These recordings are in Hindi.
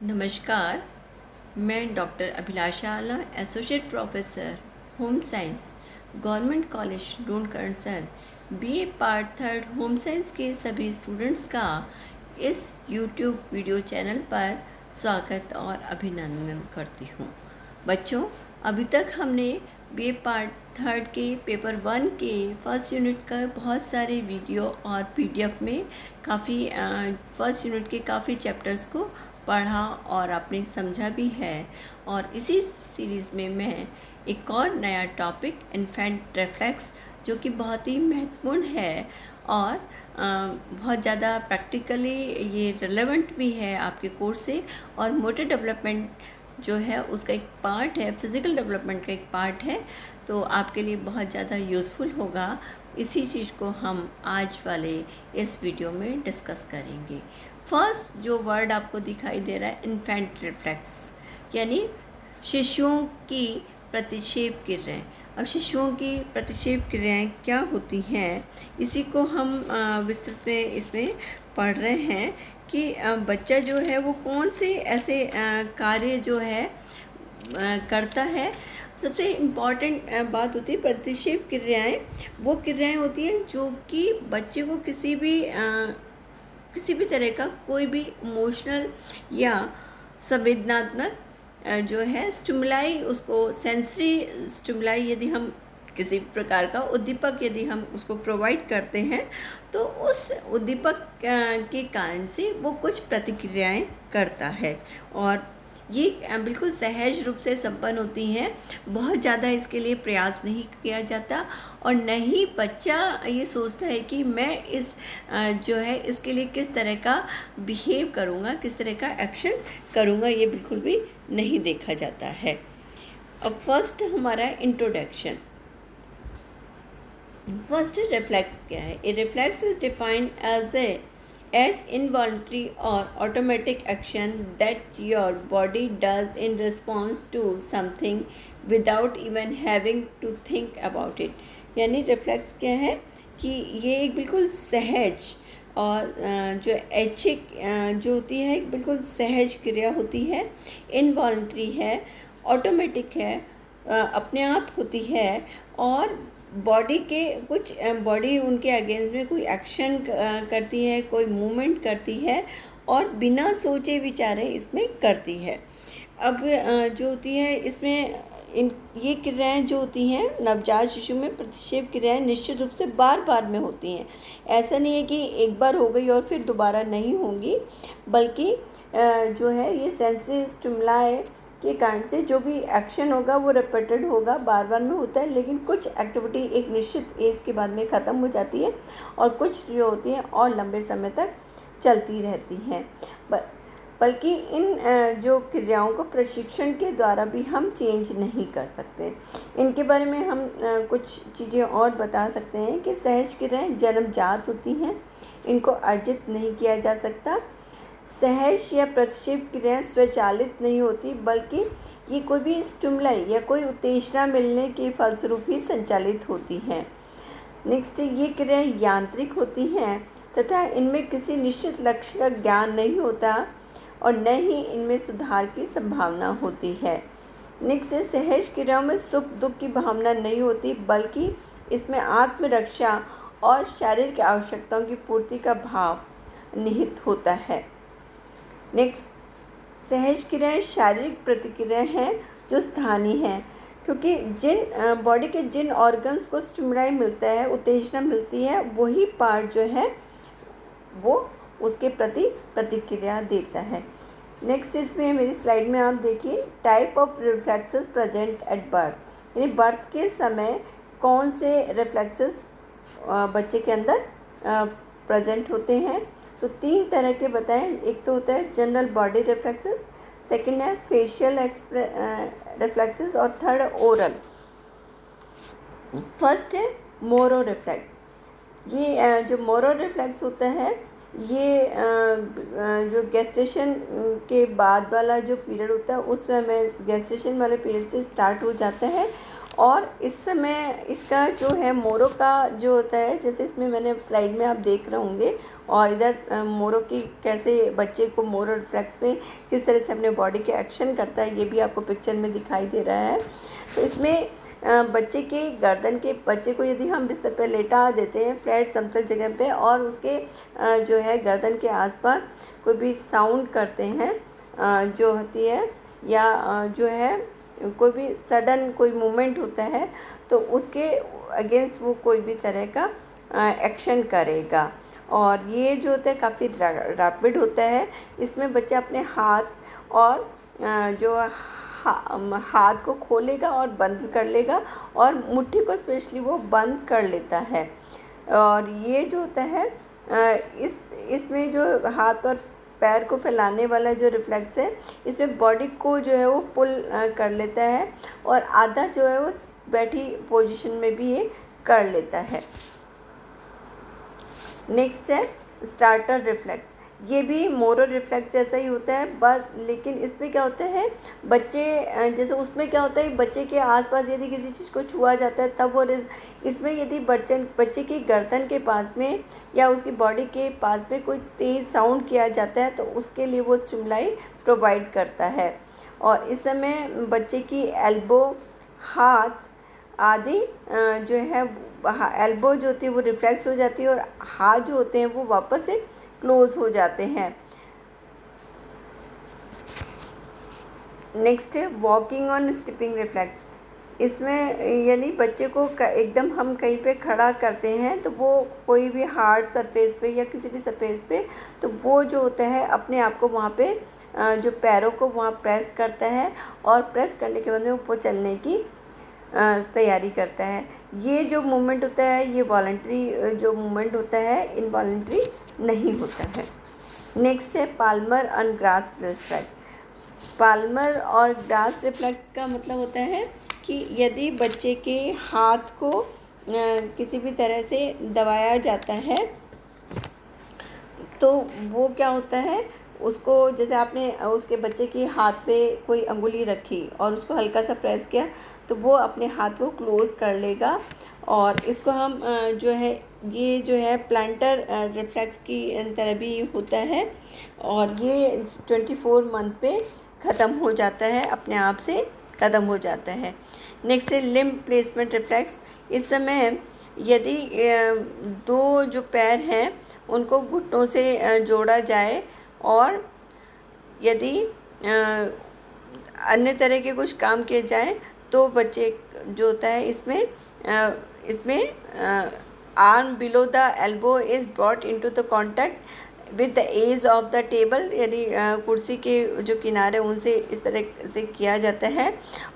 नमस्कार। मैं doctor Abhilasha Ala, associate professor home science, government college Lonkarsar, BA part third home science के सभी स्टूडेंट्स का इस यूट्यूब वीडियो चैनल पर स्वागत और अभिनंदन करती हूँ। बच्चों, अभी तक हमने बीए पार्ट थर्ड के पेपर 1 के फर्स्ट यूनिट का बहुत सारे वीडियो और पीडीएफ में काफ़ी फर्स्ट यूनिट के काफ़ी चैप्टर्स को पढ़ा और आपने समझा भी है। और इसी सीरीज़ में मैं एक और नया टॉपिक इन्फेंट रिफ्लेक्स, जो कि बहुत ही महत्वपूर्ण है और बहुत ज़्यादा प्रैक्टिकली ये रिलेवेंट भी है आपके कोर्स से, और मोटर डेवलपमेंट जो है उसका एक पार्ट है, फिज़िकल डेवलपमेंट का एक पार्ट है, तो आपके लिए बहुत ज़्यादा यूज़फुल होगा। इसी चीज़ को हम आज वाले इस वीडियो में डिस्कस करेंगे। फर्स्ट जो वर्ड आपको दिखाई दे रहा है, इन्फेंट रिफ्लेक्स, यानी शिशुओं की प्रतिक्षेप क्रियाएं। अब शिशुओं की प्रतिक्षेप क्रियाएं क्या होती हैं, इसी को हम विस्तृत में इसमें पढ़ रहे हैं कि बच्चा जो है वो कौन से ऐसे कार्य जो है करता है। सबसे इम्पॉर्टेंट बात होती है प्रतिक्षेप क्रियाएं, वो क्रियाएं होती हैं जो कि बच्चे को किसी भी तरह का कोई भी इमोशनल या संवेदनात्मक जो है स्टिमुलाई, उसको सेंसरी स्टिमुलाई यदि हम किसी प्रकार का उद्दीपक यदि हम उसको प्रोवाइड करते हैं, तो उस उद्दीपक के कारण से वो कुछ प्रतिक्रियाएं करता है, और ये बिल्कुल सहज रूप से संपन्न होती हैं। बहुत ज़्यादा इसके लिए प्रयास नहीं किया जाता, और न ही बच्चा ये सोचता है कि मैं इस जो है इसके लिए किस तरह का बिहेव करूँगा, किस तरह का एक्शन करूँगा, ये बिल्कुल भी नहीं देखा जाता है। अब फर्स्ट हमारा इंट्रोडक्शन। फर्स्ट रिफ्लेक्स क्या है? A reflex is defined as involuntary or automatic action that your body does in response to something without even having to think about it। यानी रिफ्लेक्स क्या है कि ये एक बिल्कुल सहज और जो ऐच्छिक जो होती है, एक बिल्कुल सहज क्रिया होती है, इनवॉलंटरी है, ऑटोमेटिक है, अपने आप होती है, और बॉडी के कुछ बॉडी उनके अगेंस्ट में कोई एक्शन करती है, कोई मूवमेंट करती है, और बिना सोचे विचारे इसमें करती है। अब जो होती है इसमें ये क्रियाएं जो होती हैं नवजात शिशु में, प्रतिक्षेप क्रियाएं निश्चित रूप से बार बार में होती हैं। ऐसा नहीं है कि एक बार हो गई और फिर दोबारा नहीं होंगी, बल्कि जो है ये सेंसरी स्टिमुलाई के कारण से जो भी एक्शन होगा वो रिपीटेड होगा, बार बार में होता है, लेकिन कुछ एक्टिविटी एक निश्चित एज के बाद में ख़त्म हो जाती है, और कुछ जो होती हैं और लंबे समय तक चलती रहती हैं। बल्कि इन जो क्रियाओं को प्रशिक्षण के द्वारा भी हम चेंज नहीं कर सकते। इनके बारे में हम कुछ चीज़ें और बता सकते हैं कि सहज क्रियाएं जन्मजात होती हैं, इनको अर्जित नहीं किया जा सकता। सहज या प्रतिक्षेप क्रियाएं स्वचालित नहीं होती, बल्कि ये कोई भी स्टिमुलाई या कोई उत्तेजना मिलने के फलस्वरूप ही संचालित होती हैं। नेक्स्ट, ये क्रियाएं यांत्रिक होती हैं तथा इनमें किसी निश्चित लक्ष्य का ज्ञान नहीं होता, और न ही इनमें सुधार की संभावना होती है। नेक्स्ट, सहज क्रियाओं में सुख दुख की भावना नहीं होती, बल्कि इसमें आत्मरक्षा और शारीरिक आवश्यकताओं की पूर्ति का भाव निहित होता है। नेक्स्ट, सहज क्रियाएं शारीरिक प्रतिक्रियाएं हैं जो स्थानीय हैं, क्योंकि जिन बॉडी के जिन ऑर्गन्स को स्टिमुलाई मिलता है, उत्तेजना मिलती है, वही पार्ट जो है वो उसके प्रति प्रतिक्रिया देता है। नेक्स्ट, इसमें मेरी स्लाइड में आप देखिए, type of reflexes present at birth, यानी बर्थ के समय कौन से रिफ्लेक्सेस बच्चे के अंदर प्रेजेंट होते हैं। तो 3 तरह के बताएं। एक तो होता है जनरल बॉडी रिफ्लेक्सेस, सेकंड है फेशियल रिफ्लेक्सेस, और थर्ड ओरल। फर्स्ट है मोरो रिफ्लेक्स। ये जो मोरो रिफ्लेक्स होता है, ये जो गेस्टेशन के बाद वाला जो पीरियड होता है, उस समय गेस्टेशन वाले पीरियड से स्टार्ट हो जाता है, और इस समय इसका जो है मोरो का जो होता है, जैसे इसमें मैंने स्लाइड में आप देख रहे होंगे, और इधर मोरो की कैसे बच्चे को मोरो रिफ्लेक्स में किस तरह से अपने बॉडी के एक्शन करता है, ये भी आपको पिक्चर में दिखाई दे रहा है। तो इसमें बच्चे के गर्दन के बच्चे को यदि हम बिस्तर पर लेटा देते हैं फ्लैट समतल जगह पे, और उसके जो है गर्दन के आसपास कोई भी साउंड करते हैं जो होती है, या जो है कोई भी सडन कोई मूवमेंट होता है, तो उसके अगेंस्ट वो कोई भी तरह का एक्शन करेगा। और ये जो होता है काफ़ी रैपिड होता है। इसमें बच्चा अपने हाथ और जो हाथ को खोलेगा और बंद कर लेगा, और मुट्ठी को स्पेशली वो बंद कर लेता है। और ये जो होता है इसमें जो हाथ और पैर को फैलाने वाला जो रिफ्लेक्स है, इसमें बॉडी को जो है वो पुल कर लेता है, और आधा जो है वो बैठी पोजीशन में भी ये कर लेता है। नेक्स्ट है स्टार्टर रिफ्लेक्स। ये भी मोरो रिफ्लेक्स जैसा ही होता है, बस लेकिन इसमें क्या होता है, बच्चे जैसे उसमें क्या होता है, बच्चे के आसपास यदि किसी चीज़ को छुआ जाता है तब वो इसमें यदि बच्चे की गर्दन के पास में या उसकी बॉडी के पास में कोई तेज़ साउंड किया जाता है, तो उसके लिए वो स्टिमुलाई प्रोवाइड करता है। और इस समय बच्चे की एल्बो, हाथ आदि जो है, एल्बो जो होती है वो रिफ्लेक्स हो जाती है, और हाथ जो होते हैं वो वापस से क्लोज हो जाते हैं। नेक्स्ट है वॉकिंग ऑन स्टिपिंग रिफ्लेक्स। इसमें यानी बच्चे को एकदम हम कहीं पे खड़ा करते हैं, तो वो कोई भी हार्ड सरफेस पे या किसी भी सरफेस पे, तो वो जो होता है अपने आप को वहाँ पे जो पैरों को वहाँ प्रेस करता है, और प्रेस करने के बाद में वो चलने की तैयारी करता है। ये जो मूवमेंट होता है ये वॉलंटरी जो मूवमेंट होता है, इनवॉलंटरी नहीं होता है। नेक्स्ट है पाल्मर और ग्रास रिफ्लेक्स। पाल्मर और ग्रास रिफ्लेक्स का मतलब होता है कि यदि बच्चे के हाथ को किसी भी तरह से दबाया जाता है, तो वो क्या होता है, उसको जैसे आपने उसके बच्चे के हाथ पे कोई अंगुली रखी और उसको हल्का सा प्रेस किया, तो वो अपने हाथ को क्लोज़ कर लेगा। और इसको हम जो है ये जो है प्लांटर रिफ्लेक्स की तरह भी होता है, और ये 24 मंथ पे ख़त्म हो जाता है, अपने आप से ख़त्म हो जाता है। नेक्स्ट है लिम्ब प्लेसमेंट रिफ्लेक्स। इस समय यदि दो जो पैर हैं उनको घुटनों से जोड़ा जाए, और यदि अन्य तरह के कुछ काम किए जाए, तो बच्चे जो होता है इसमें arm below the elbow is brought into the contact with the edge of the table. यदि कुर्सी के जो किनारे उनसे इस तरह से किया जाता है,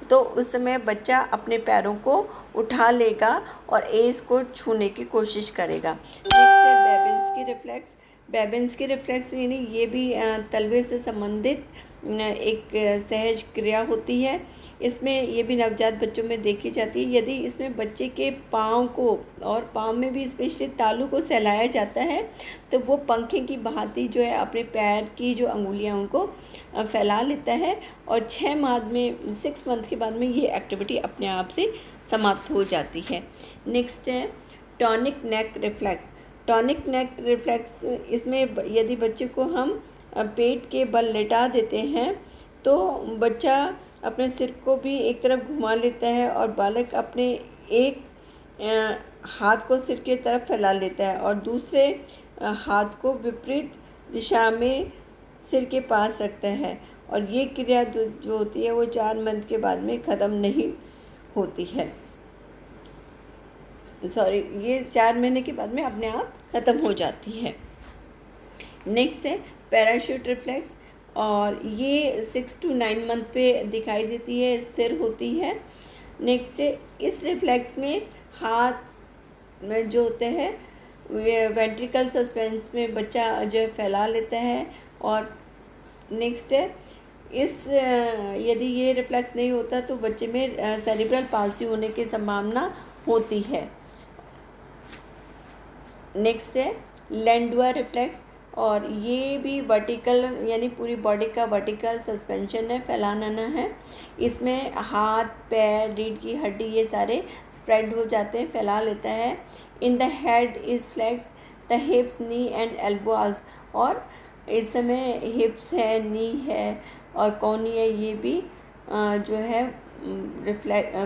तो उस समय बच्चा अपने पैरों को उठा लेगा और एज को छूने की कोशिश करेगा। नेक्स्ट है बेबिन्स की रिफ्लेक्स। बेबिन्स की रिफ्लेक्स यानी ये भी तलवे से संबंधित एक सहज क्रिया होती है। इसमें ये भी नवजात बच्चों में देखी जाती है। यदि इसमें बच्चे के पाँव को, और पाँव में भी स्पेशली तालू को सहलाया जाता है, तो वो पंखे की भांति जो है अपने पैर की जो अंगुलियां उनको फैला लेता है, और 6 मंथ के बाद में ये एक्टिविटी अपने आप से समाप्त हो जाती है। नेक्स्ट है टॉनिक नेक रिफ्लेक्स। टॉनिक नेक रिफ्लेक्स, इसमें यदि बच्चे को हम पेट के बल लेटा देते हैं, तो बच्चा अपने सिर को भी एक तरफ घुमा लेता है, और बालक अपने एक हाथ को सिर की तरफ फैला लेता है, और दूसरे हाथ को विपरीत दिशा में सिर के पास रखता है। और ये क्रिया जो होती है वो 4 मंथ के बाद में ख़त्म नहीं होती है। ये 4 महीने के बाद में अपने आप ख़त्म हो जाती है। नेक्स्ट है पैराशूट रिफ्लेक्स, और ये 6 to 9 मंथ पे दिखाई देती है, स्थिर होती है। नेक्स्ट है इस रिफ्लेक्स में हाथ में जो होते हैं वेंट्रिकल सस्पेंस में बच्चा जो है फैला लेता है। और नेक्स्ट है यदि ये रिफ्लेक्स नहीं होता तो बच्चे में सेरिब्रल पाल्सी होने की संभावना होती है। नेक्स्ट है लैंडुआ रिफ्लेक्स, और ये भी वर्टिकल यानी पूरी बॉडी का वर्टिकल सस्पेंशन है, फैलाना है। इसमें हाथ, पैर, रीढ़ की हड्डी ये सारे स्प्रेड हो जाते हैं, फैला लेता है। In the head is flex the hips, knee and elbow also. और इस समय हिप्स है, नी है और कोनी है, ये भी जो है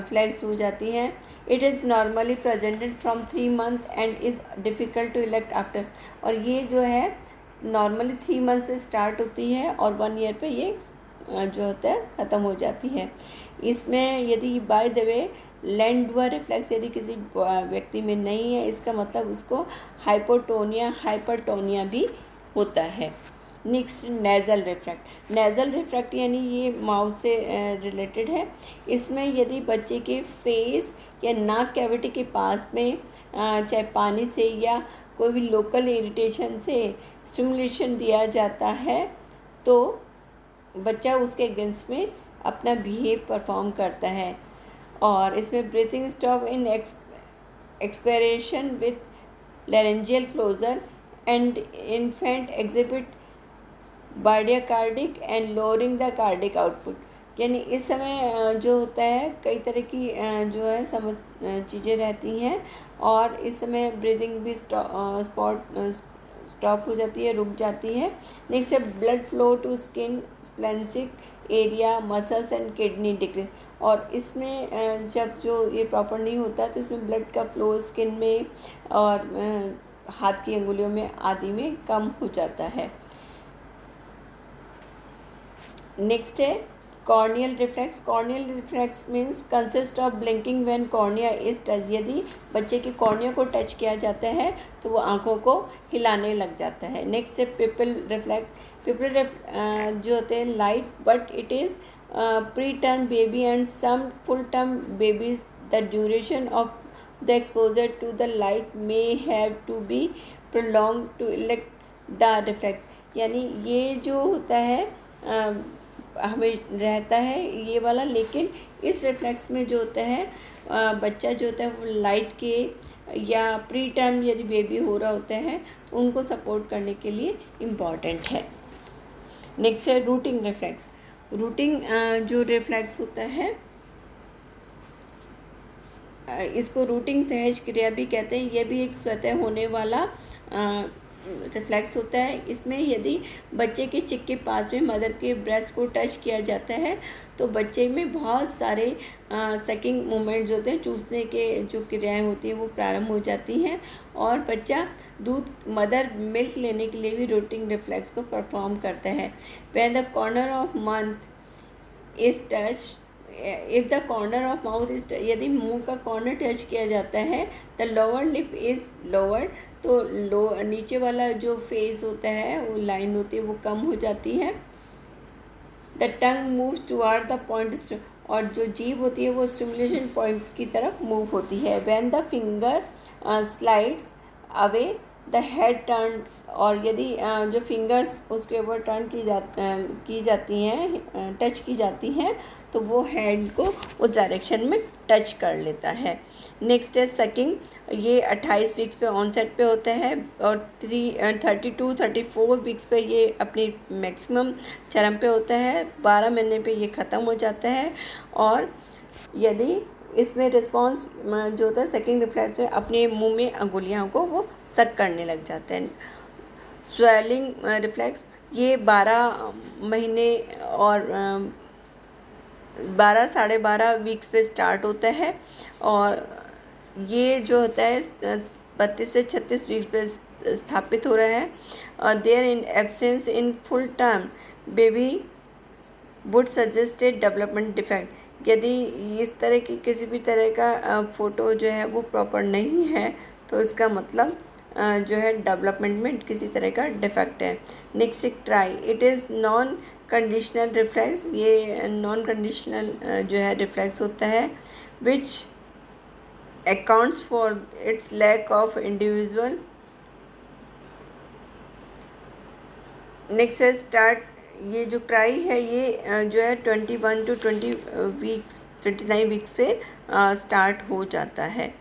फ्लैक्स हो जाती हैं। It is normally presented from 3 month and is difficult to elicit after. और ये जो है नॉर्मली 3 मंथ पे स्टार्ट होती है और 1 ईयर पे ये जो होता है ख़त्म हो जाती है। इसमें यदि बाय द वे लैंडवर रिफ्लेक्स यदि किसी व्यक्ति में नहीं है, इसका मतलब उसको हाइपोटोनिया, हाइपरटोनिया भी होता है। Next nasal refract. Nasal refract यानी ये माउथ से रिलेटेड है। इसमें यदि बच्चे के फेस या नाक कैविटी के पास में चाहे पानी से या कोई भी लोकल इरिटेशन से स्टिमुलेशन दिया जाता है तो बच्चा उसके अगेंस्ट में अपना बिहेव परफॉर्म करता है। और इसमें breathing stop in expiration with laryngeal closure and infant exhibit bradycardia and lowering the cardiac output. यानी इस समय जो होता है कई तरह की जो है चीज़ें रहती हैं और इस समय ब्रीदिंग भी स्टॉप हो जाती है, रुक जाती है। नेक्स्ट है blood flow to skin, splanchnic area, muscles and kidney decrease. और इसमें जब जो ये प्रॉपर नहीं होता तो इसमें ब्लड का फ्लो स्किन में और हाथ की अंगुलियों में आदि में कम हो जाता है। नेक्स्ट है corneal reflex. Corneal reflex means consist of blinking when cornea is touch. यदि बच्चे की कॉर्निया को टच किया जाता है तो वो आंखों को हिलाने लग जाता है। नेक्स्ट है पिपल रिफ्लेक्स। पिपल जो होते हैं light but it is preterm baby and some full term babies the duration of the exposure to the light may have to be prolong to elicit the reflex. यानी ये जो होता है हमें रहता है ये वाला, लेकिन इस रिफ्लेक्स में जो होता है बच्चा जो होता है वो लाइट के या प्री टर्म यदि बेबी हो रहा होता है तो उनको सपोर्ट करने के लिए इम्पॉर्टेंट है। नेक्स्ट है रूटिंग रिफ्लेक्स। रूटिंग जो रिफ्लेक्स होता है इसको रूटिंग सहज क्रिया भी कहते हैं। यह भी एक स्वतः होने वाला रिफ्लेक्स होता है। इसमें यदि बच्चे के चिक के पास में मदर के ब्रेस्ट को टच किया जाता है तो बच्चे में बहुत सारे सकिंग मूवमेंट्स होते हैं, चूसने के जो क्रियाएं होती हैं वो प्रारंभ हो जाती हैं और बच्चा दूध मदर मिल्क लेने के लिए भी रूटिंग रिफ्लेक्स को परफॉर्म करता है। When the corner of mouth is touch, if the corner of mouth is, यदि मुंह का कॉर्नर टच किया जाता है the lower lip is lower, तो नीचे वाला जो फेस होता है वो लाइन होती है वो कम हो जाती है। The tongue moves toward the point, और जो जीभ होती है वो स्टिमुलेशन पॉइंट की तरफ मूव होती है। When the finger slides away the head turn, और यदि जो फिंगर्स उसके ऊपर टर्न की जाती हैं, टच की जाती हैं तो वो हेड को उस डायरेक्शन में टच कर लेता है। नेक्स्ट है सकिंग। ये 28 वीक्स पे ऑनसेट पे होता है और 32-34 वीक्स पे ये अपनी मैक्सिमम चरम पे होता है। 12 महीने पे ये ख़त्म हो जाता है और यदि इसमें रिस्पॉन्स जो होता है सकिंग रिफ्लेक्स में अपने मुंह में अंगुलियों को वो सक करने लग जाते हैं। स्वेलिंग रिफ्लेक्स ये 12 महीने और 12 साढ़े 12 वीक्स पे स्टार्ट होता है और ये जो होता है 32 से 36 वीक्स पे स्थापित हो रहा है। और there in absence in full term baby would suggested development defect. यदि इस तरह की किसी भी तरह का फ़ोटो जो है वो प्रॉपर नहीं है तो इसका मतलब जो है डेवलपमेंट में किसी तरह का डिफेक्ट है। Next try, it is non conditional reflex. ये नॉन कंडीशनल जो है रिफ्लेक्स होता है which accounts for its lack of individual. Next है स्टार्ट। ये जो क्राई है ये जो है 21 to 29 वीक्स पे स्टार्ट हो जाता है।